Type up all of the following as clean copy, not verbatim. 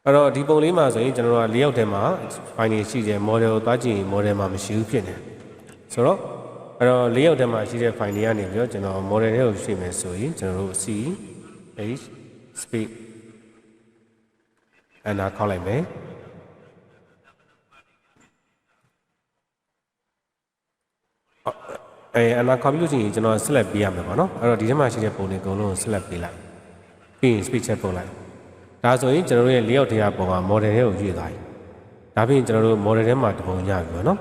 Alorsဒီပုံလေးမှာဆိုရင်ကျွန်တော်တို့က၄ယောက်တည်းမှာ file တွေရှိတယ် model ကိုသွားကြည့်ရင် model မှာမရှိဘူးဖြစ်နေဆိုတော့အဲ့တော့၄ယောက်တည်းမှာရှိတဲ့ file တွေကနေပြီးတော့ကျွန်တော် model တွေကိုရွှေ့မယ်ဆိုရင်ကျွန်တော်တို့ C H space အဲ့ဒါခေါက်လိုက်မယ်အဲ့ဒါခေါက်ပြီးလို့ရှိရင်ကျွန်တော် select ပေးရမယ်ပေါ့နော်အဲ့တော့ဒီထဲမှာရှိတဲ့ပုံတွေအကုန်လုံးကို select ပေးလိုက်ပြီးရင် speed check ပို့လိုက်ဒါဆိုရင်ကျွန်တော်တို့ရဲ့၄ယောက်တည်းကပုံက model တွေကိုရွေ့သွားပြီဒါပြင်ကျွန်တော်တို့ model ထဲမှာတပုံရပြီပေါ့နော်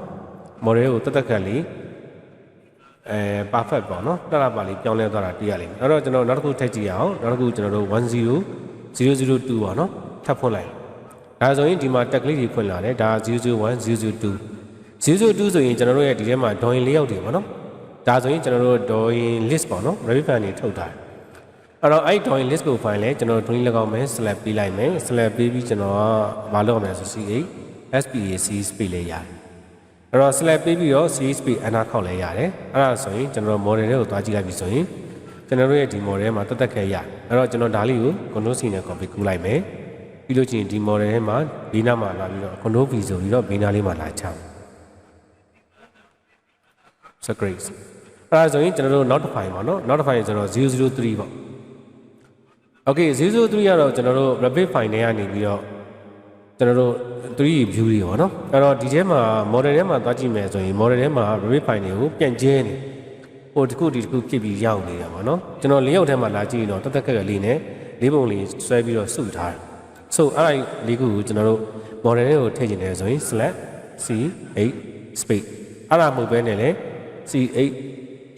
model ကိုတက်တက်ကလေးperfect ပေါ့နော်တက်လာပါလေးပြောင်းလဲသွားတာတွေ့ရလိမ့်မယ်အဲ့တော့ကျွန်တော်နောက်တစ်ခုထပ်ကြည့်အောင်နောက်တစ်ခုကျွန်တော်တို့10002ပေါ့နော်ထပ်ဖွင့်လိုက်ဒါဆိုရင်ဒီမှာတက်ကလေးတွေဖွင့်လာတယ်ဒါ001 002 002ဆိုရင်ကျွန်တော်တို့ရဲ့ဒီထဲမှာ drawing ၄ယောက်တွေပေါ့နော်ဒါဆိုရင်ကျွန်တော်တို့ drawing list ပေါ့နော် REVIT file တွေထုတ်ထားတယ်အဲ့တော့အဲ့ drawing list ကို file လဲကျွန်တော် drawing လောက်အောင်မယ် select ပေးလိုက်မယ် select ပေးပြီးကျွန်တော်ကမလုပ်အောင်မယ်ဆို C8 SPAC space လေးရတယ်အဲ့တော့ select ပေးပြီးတော့ C space အနာခေါက်လဲရတယ်အဲ့ဒါဆိုရင်ကျွန်တော် model တွေကိုသွားကြည့်လိုက်ပြီဆိုရင်ကျွန်တော်တို့ရဲ့ဒီ model မှာတက်ခဲရအဲ့တော့ကျွန်တော်ဒါလေးကို control C နဲ့ copy ကူးလိုက်မယ်ပြီးလို့ချင်းဒီ model ထဲမှာဘေးနားမှာလာပြီးတော့ control V ဆိုပြီးတော့ဘေးနားလေးမှာလာချအောင် so great အဲ့ဒါဆိုရင်ကျွန်တော်တို့ notify ပါနော် notify ဆိုတော့003ပေါ့ okay 003ကတော့ကျွန်တော်တို့ REVIT file တွေကနေပြီးတော့ကျွန်တော်တို့ 3D view တွေပေါ့နော်အဲ့တော့ဒီထဲမှာ model ထဲမှာသွားကြည့်မယ်ဆိုရင် model ထဲမှာ REVIT file တွေကိုပြန်ကျဲနေဟိုတစ်ခုဖြစ်ပြီးရောက်နေတာပေါ့နော်ကျွန်တော်၄ယောက်ထဲမှာလာကြည့်ရင်တော့တက်ခက်လေးနဲ့၄ပုံလေးဆွဲပြီးတော့စုထားတယ် so အဲ့ဒါလေးခုကိုကျွန်တော်တို့ model တွေကိုထည့်ချင်တယ်ဆိုရင် select C8 space အဲ့ဒါမဟုတ်ဘဲနဲ့လေ C8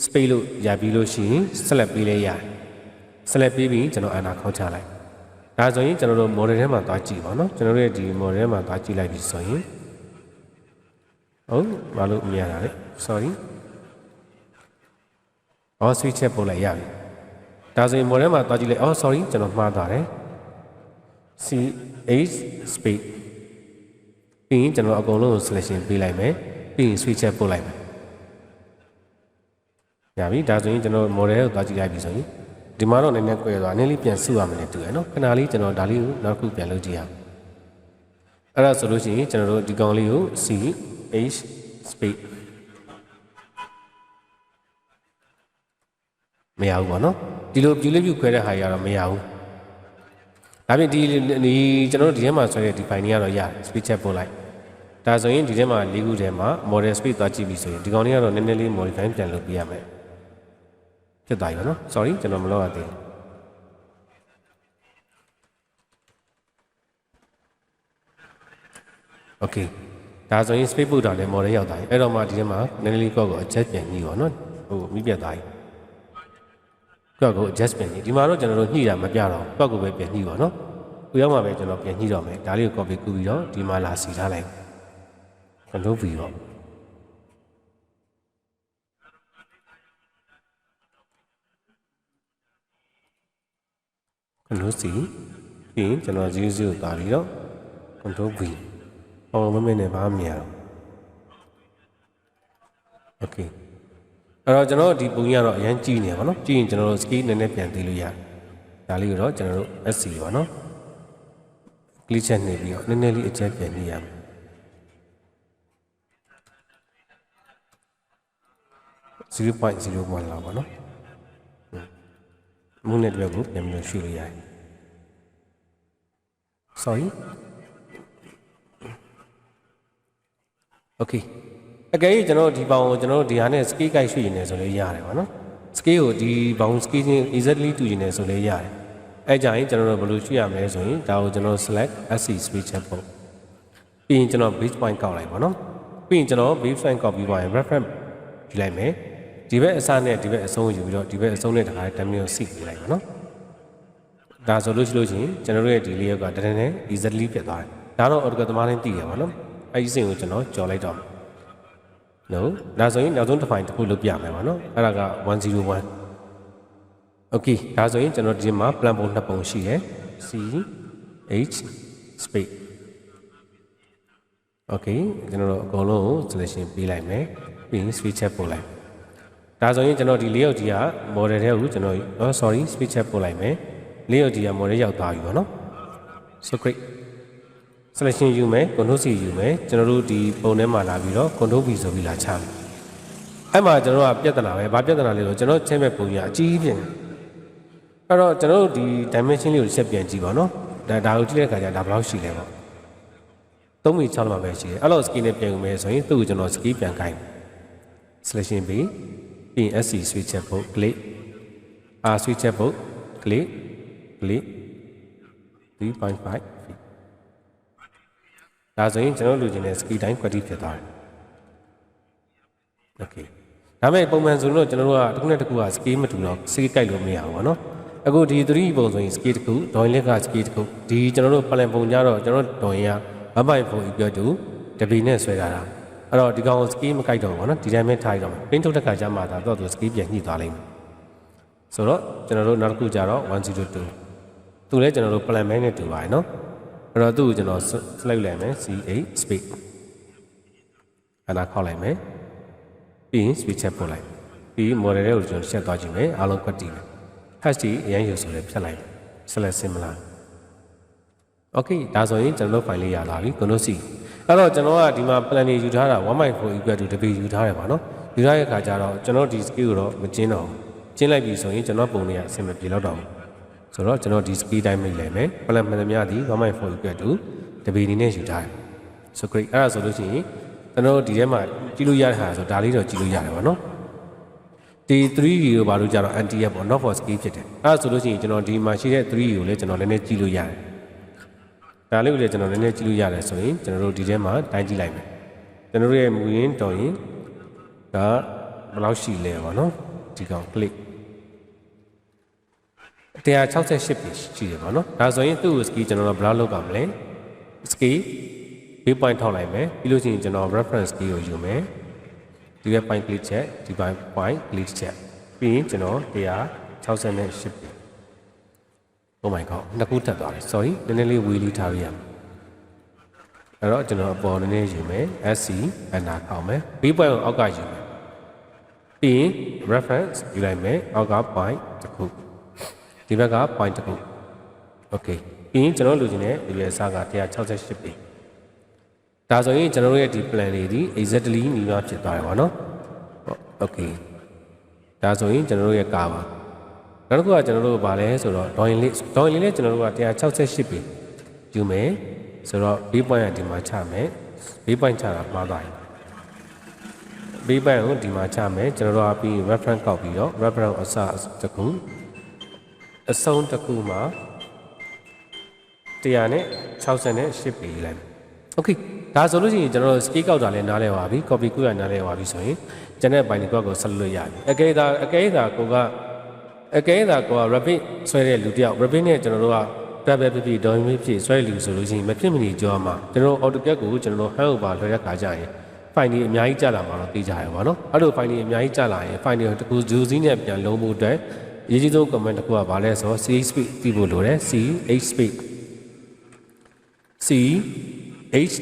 space လို့ရပြီးလို့ရှိရင် select ပေးလဲရတယ် select ပေးပြီးကျွန်တော်အနာခေါက်ချလိုက်ဒါဆိုရင်ကျွန်တော်တို့ model ထဲမှာသွားကြည့်ပါနော်ကျွန်တော်တို့ရဲ့ဒီ model ထဲမှာသွားကြည့်လိုက်ပြီဆိုရင်ဟုတ်ဘာလို့မရတာလဲ sorry switch ချက်ပို့လိုက်ရပြီဒါဆိုရင် model မှာသွားကြည့်လိုက် sorry ကျွန်တော်မှားသွားတယ် CH space ပြီးရင်ကျွန်တော်အကုန်လုံးကို selection ပေးလိုက်မယ်ပြီးရင် switch ချက်ပို့လိုက်မယ်ရပြီဒါဆိုရင်ကျွန်တော် model ကိုသွားကြည့်လိုက်ပြီဆိုရင်ဒီမှာတော့နည်းနည်းကွဲသွားနည်းလေးပြန်စုရမယ်လေတူရနော်ခဏလေးကျွန်တော်ဒါလေးကိုနောက်တစ်ခုပြန်လုပ်ကြည့်အောင်အဲ့ဒါဆိုလို့ရှိရင်ကျွန်တော်တို့ဒီကောင်လေးကို CH space မရဘူးပေါ့နော်ဒီလိုပြူလေးပြူခွဲတဲ့ဟာကြီးကတော့မရဘူးဒါပြင်ဒီကျွန်တော်တို့ဒီထဲမှာဆွဲတဲ့ဒီ file ကြီးကတော့ရတယ် speed check ပို့လိုက်ဒါဆိုရင်ဒီထဲမှာ၄ခုထဲမှာ model space သွားကြည့်ပြီဆိုရင်ဒီကောင်လေးကတော့နည်းနည်းလေး modify ပြန်လုပ်ပြရမယ်ဖြစ်သွားပြီနော် sorry ကျွန်တော်မလုပ်ရသေးဘူး okay ဒါဆိုရင် space ပို့တာလည်း model ရောက်သွားပြီအဲ့တော့မှဒီထဲမှာနည်းနည်းလေးကောက်ကို adjust ပြန်ညှိပါနော်ဟိုမိပြတ်သွားပြီကောက်ကို adjust ပြန်ညှိဒီမှာတော့ကျွန်တော်တို့ညှိတာမပြတော့ကောက်ကိုပဲပြန်ညှိပါနော်ကိုရောက်မှပဲကျွန်တော်ပြန်ညှိတော့မယ်ဒါလေးကို copy ကူးပြီးတော့ဒီမှာလာစီထားလိုက် control V ပေါ့control C ပြီးရင်ကျွန်တော်0သွားပြီးတော့ control V ဟောမမင်းနဲ့ဘာမှမရဘူး okay အဲ့တော့ကျွန်တော်ဒီပုံကြီးကတော့အရင်ကြည့်နေပါတော့ကြည့်ရင်ကျွန်တော်တို့ scale နည်းနည်းပြန်သေးလို့ရတယ်ဒါလေးကိုတော့ကျွန်တော်တို့ SC ပါနော် click ချက်နေပြီးတော့နည်းနည်းလေးအချက်ပြန်နေရမယ်0.01 လောက်ပါနော်မုန်းတဲ့အတွက်ကိုပြန်ပြီးတော့ရွှေ့လို့ရတယ် sorry okay အကယ်၍ကျွန်တော်ဒီပေါင်ကိုကျွန်တော်တို့ဒီဟာနဲ့ scale guide ရွှေ့နေဆိုလည်းရတယ်ပါနော် scale ကိုဒီပေါင် scale ချင်း exactly တူနေဆိုလည်းရတယ်အဲ့ကြရင်ကျွန်တော်တို့ဘယ်လိုရွှေ့ရမလဲဆိုရင်ဒါကိုကျွန်တော် select SC space check ပို့ပြီးရင်ကျွန်တော် base point ကောက်လိုက်ပါနော်ပြီးရင်ကျွန်တော် base point ကောက်ပြီးပါရင် reference ယူလိုက်မယ်ဒီဘက်အစနဲ့ဒီဘက်အဆုံးကိုယူပြီးတော့ဒီဘက်အဆုံးနဲ့တခါတည်း terminal ကို seek ပေးလိုက်ပါနော်ဒါဆိုလို့ရှိရင်ကျွန်တော်တို့ရဲ့ဒီ layer ကတန်းနဲ့ easily ဖြစ်သွားတယ်ဒါတော့ Autocad သမားတိုင်းသိရပါနော်အဲ့ဒီစင်ကိုကျွန်တော်ကြော်လိုက်တော့နော်ဒါဆိုရင်နောက်ဆုံးတစ်ဖိုင်တစ်ခုလုပ်ပြမယ်ပါနော်အဲ့ဒါက101 okay ဒါဆိုရင်ကျွန်တော်ဒီမှာ plan ပုံနှစ်ပုံရှိတယ် C H space okay ကျွန်တော်တို့အကုန်လုံးကို selection ပေးလိုက်မယ်ပြီးရင် switch check ပို့လိုက်ဒါဆိုရင်ကျွန်တော်ဒီ၄ယောက်ကြီးက model ထဲကိုကျွန်တော်sorry switch check ပို့လိုက်မယ်၄ယောက်ကြီးက model ရောက်သွားပြီပေါ့နော် so great selection ယူမယ် control C ယူမယ်ကျွန်တော်တို့ဒီပုံထဲမှာလာပြီးတော့ control V ဆိုပြီးလာချမယ်အဲ့မှာကျွန်တော်ကပြဿနာပဲဘာပြဿနာလဲဆိုကျွန်တော်ချင်းမဲ့ပုံကြီးအကြီးကြီးအဲ့တော့ကျွန်တော်တို့ဒီ dimension လေးကိုဆက်ပြန်ကြည့်ပါနော်ဒါကိုကြည့်တဲ့အခါကျဒါဘယ်လောက်ရှိလဲပေါ့3 mil 6မှာပဲရှိတယ်အဲ့လို scale နဲ့ပြန်ယူမယ်ဆိုရင်သူ့ကိုကျွန်တော် scale ပြန်ကိုင်း selection B ပြီးရင် SC switch check ဖို့ click R switch check ဖို့ click 3.5 ဒါဆိုရင်ကျွန်တော်လူချင်းတဲ့ scale တိုင်း quality ဖြစ်သွားတယ် okay ဒါပေမဲ့ပုံမှန်ဆိုလို့ကျွန်တော်တို့ကတစ်ခုနဲ့တစ်ခုက scale မတူတော့ scale ကိုက်လို့မရဘူးပေါ့နော်အခုဒီ3ပုံဆိုရင် scale တစ်ခု drawing လက်က scale တစ်ခုဒီကျွန်တော်တို့ plan ပုံကြတော့ကျွန်တော် drawing က 1.4 equal to တပီနဲ့ဆွဲထားတာအဲ့တော့ဒီကောင် scale မကိုက်တော့ဘူးပေါ့နော်ဒီတိုင်းပဲထားရတော့ပင်းထုတ်တဲ့ခါကျမှသာတော့သူ scale ပြန်ညှိသွားလိမ့်မယ်ဆိုတော့ကျွန်တော်တို့နောက်တစ်ခုကြတော့102သူလည်းကျွန်တော်တို့ plan မဲနဲ့တူပါတယ်နော်အဲ့တော့သူ့ကိုကျွန်တော် select လိုက်မယ် C8 space အဲ့ဒါခောက်လိုက်မယ်ပြီးရင် switch check ပို့လိုက်ပြီး model တွေကိုကျွန်တော်ဆက်သွားကြည့်မယ်အားလုံးကွက်တီးမယ် hash ဒီအရင်ယူဆိုလည်းဖြတ်လိုက် select similar okay ဒါဆိုရင်ကျွန်တော်တို့ file လေးရလာပြီ control C အဲ့တော့ကျွန်တော်ကဒီမှာ plan တွေယူထားတာ 1.4 equal to တပီယူထားတယ်ပါနော်ယူထားတဲ့အခါကျတော့ကျွန်တော်ဒီ scale ကိုတော့မကျင်းတော့ဘူးကျင်းလိုက်ပြီဆိုရင်ကျွန်တော်ပုံတွေကအဆင်မပြေတော့ဘူးဆိုတော့ကျွန်တော်ဒီ scale တိုင်းမိတ်လိုက်မယ် plan မှန်သမျှဒီ 1.4 equal to တပီနေနဲ့ယူထားတယ် so great အဲ့ဒါဆိုလို့ရှိရင်ကျွန်တော်ဒီထဲမှာကြည့်လို့ရတဲ့ဟာဆိုဒါလေးတော့ကြည့်လို့ရတယ်ပါနော်ဒီ3 ကိုဘာလို့ကြတော့ anti ပေါ့ not for scale ဖြစ်တယ်အဲ့ဒါဆိုလို့ရှိရင်ကျွန်တော်ဒီမှာရှိတဲ့3ကိုလည်းကျွန်တော်လည်းနည်းနည်းကြည့်လို့ရတယ်ဒါလေးကိုလည်းကျွန်တော်လည်းနည်းနည်းကြည့်လို့ရတယ်ဆိုရင်ကျွန်တော်တို့ဒီထဲမှာတိုင်းကြည့်လိုက်မယ်ကျွန်တော်တို့ရဲ့မူရင်းတော်ရင်ဒါဘယ်လောက်ရှိလဲပေါ့နော်ဒီကောင် click 168 page ရှိတယ်ပေါ့နော်ဒါဆိုရင်သူ့ကို scale ကျွန်တော်တို့ဘယ်လောက်လောက်ပါမလဲ scale ဘေး point ထောက်လိုက်မယ်ပြီးလို့ရှိရင်ကျွန်တော် reference key ကိုယူမယ်ဒီဘက် point click ချက်ဒီဘက် point click ချက်ပြီးရင်ကျွန်တော်168 page oh my god နှစ်ခုထပ်သွားတယ် sorry နည်းနည်းလေးဝေးလေးထားရအောင်အဲ့တော့ကျွန်တော်အပေါ်နည်းနည်းယူမယ် SC အနာခေါက်မယ်ဘေး point ကိုအောက်ကယူမယ်ပြီးရင် reference ယူလိုက်မယ်အောက်က point တစ်ခုဒီဘက်က point တစ်ခု okay ပြီးရင်ကျွန်တော်လူချင်တဲ့ဒီရဲ့အစားက168 pageဒါဆိုရင်ကျွန်တော်တို့ရဲ့ဒီ plan တွေဒီ exactly ညီမျှဖြစ်သွားတယ်ပေါ့နော် okay ဒါဆိုရင်ကျွန်တော်တို့ရဲ့ကာပါနောက်တစ်ခုကကျွန်တော်တို့ဗာလဲဆိုတော့ drawing လေးနဲ့ကျွန်တော်တို့က168ပြီယူမယ်ဆိုတော့ B point ကဒီမှာချမယ် B point ချတာမှားသွားပြီ B point ကိုဒီမှာချမယ်ကျွန်တော်တို့ကပြီး reference ကောက်ပြီးတော့ reference အစတစ်ခုအဆုံးတစ်ခုမှာ168ပြီလိုက် okay ဒါဆိုလို့ရှိရင်ကျွန်တော်တို့ scale ကောက်တာလည်းနားလဲပါပြီ copy ကူးရနားလဲပါပြီဆိုရင်ကျွန်တဲ့ binding code ကိုဆက်လို့ရပြီအကဲဒါကိုက REVIT ဆွဲတဲ့လူတယောက် REVIT နဲ့ကျွန်တော်တို့က tab ပဲဖြစ် document ဖြစ်ဆွဲလူဆိုလို့ရှိရင်မဖြစ်မနေကြောမှာကျွန်တော် AutoCAD ကိုကျွန်တော် handover လွှဲတဲ့ခါကျရင် file တွေအများကြီးကြာလာမှာတော့သိကြရပါတော့အဲ့လို file တွေအများကြီးကြာလာရင် file တွေတကူဂျူးစီးနဲ့ပြန်လုံးဖို့အတွက်အရေးကြီးဆုံး command တစ်ခုကဘာလဲဆိုတော့ ch speed တည်ဖို့လိုတယ် ch speed ch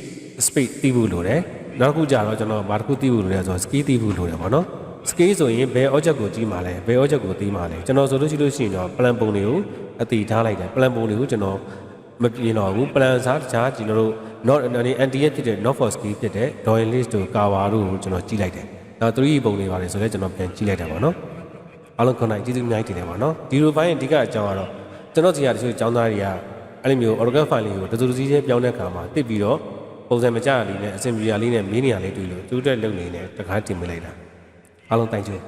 speed တည်ဖို့လိုတယ်နောက်တစ်ခုကြတော့ကျွန်တော်ဘာတစ်ခုတည်ဖို့လိုလဲဆိုတော့ scale တည်ဖို့လိုတယ်ပေါ့နော် scale ဆိုရင်ဘယ် object ကိုကြီးမှာလဲဘယ် object ကိုသိမှာလဲကျွန်တော်ဆိုလို့ရှိရင်တော့ plan ပုံတွေကိုအတည်ထားလိုက်တယ် plan ပုံတွေကိုကျွန်တော်မပြင်တော့ဘူး plan စားတခြားကျွန်တော်တို့ not anti ဖြစ်တဲ့ not for scale ဖြစ်တဲ့ drawing list တို့ cover တို့ကိုကျွန်တော်ကြည့်လိုက်တယ်နောက် 3 ပုံတွေပါတယ်ဆိုတော့ကျွန်တော်ပြန်ကြည့်လိုက်တယ်ပေါ့နော်အားလုံးခုနကကျေးဇူးအများကြီးတင်တယ်ပေါ့နော်ဒီလိုပိုင်းအဓိကအကြောင်းကတော့ကျွန်တော်စီရတချို့ကျောင်းသားတွေကအဲ့လိုမျိုး AutoCAD file လေးကိုတစုတစည်းချင်းပြောင်းတဲ့အခါမှာတစ်ပြီးတော့ပုံစံမကျရလေးနဲ့အဆင်ပြေရလေးနဲ့မင်းနေရလေးတွေ့လို့သူ့အတွက်လုပ်နေတယ်တခါတင်ပေးလိုက်တာအားလုံးတိုင်ကျွေး